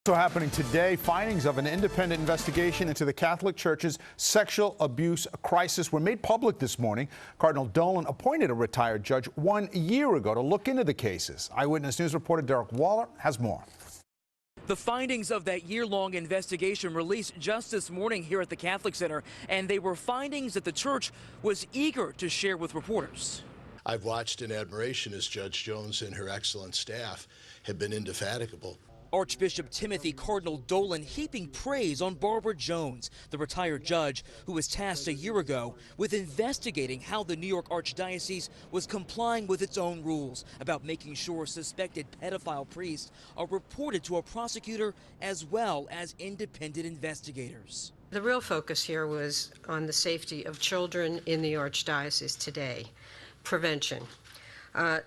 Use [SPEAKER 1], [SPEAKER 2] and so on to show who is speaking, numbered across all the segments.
[SPEAKER 1] So happening today, findings of an independent investigation into the Catholic Church's sexual abuse crisis were made public this morning. Cardinal DOLAN appointed a retired judge 1 year ago to look into the cases. Eyewitness News reporter Derek Waller has more.
[SPEAKER 2] The findings of that year-long investigation released just this morning here at the Catholic Center, and they were findings that the church was eager to share with reporters.
[SPEAKER 3] I've watched in admiration as Judge Jones and her excellent staff have been indefatigable.
[SPEAKER 2] Archbishop Timothy Cardinal Dolan heaping praise on Barbara Jones, the retired judge who was tasked a year ago with investigating how the New York Archdiocese was complying with its own rules about making sure suspected pedophile priests are reported to a prosecutor as well as independent investigators.
[SPEAKER 4] The real focus here was on the safety of children in the Archdiocese today, prevention.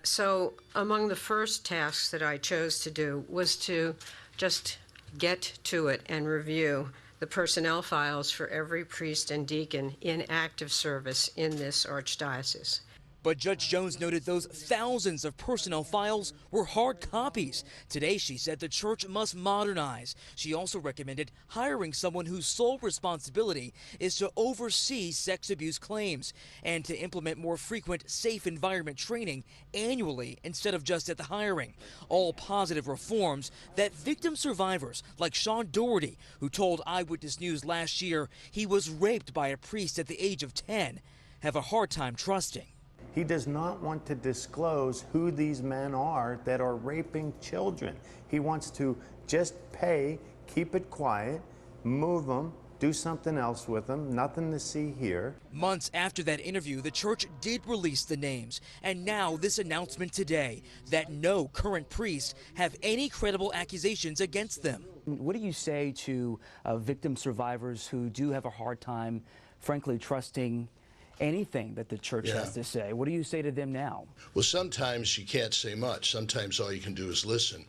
[SPEAKER 4] So among the first tasks that I chose to do was to just get to it and review the personnel files for every priest and deacon in active service in this archdiocese.
[SPEAKER 2] But Judge Jones noted those thousands of personnel files were hard copies. Today, she said the church must modernize. She also recommended hiring someone whose sole responsibility is to oversee sex abuse claims and to implement more frequent safe environment training annually instead of just at the hiring. All positive reforms that victim survivors like SHAUN, who told Eyewitness News last year he was raped by a priest at the age of 10, have a hard time trusting.
[SPEAKER 5] He does not want to disclose who these men are that are raping children. He wants to just pay, keep it quiet, move them, do something else with them, nothing to see here.
[SPEAKER 2] Months after that interview, the church did release the names. And now this announcement today that no current priests have any credible accusations against them.
[SPEAKER 6] What do you say to victim survivors who do have a hard time, frankly, trusting anything that the church has to say? What do you say to them now?
[SPEAKER 3] Well, sometimes you can't say much. Sometimes all you can do is listen.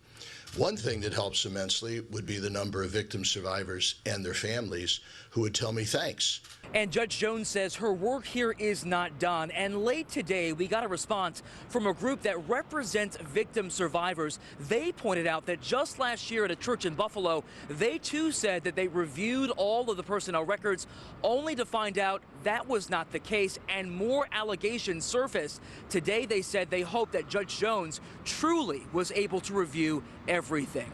[SPEAKER 3] One thing that helps immensely would be the number of victim survivors and their families who would tell me thanks.
[SPEAKER 2] And Judge Jones says her work here is not done. And late today, we got a response from a group that represents victim survivors. They pointed out that just last year at a church in Buffalo, they too said that they reviewed all of the personnel records only to find out that was not the case and more allegations surfaced. Today, they said they hope that Judge Jones truly was able to review everything.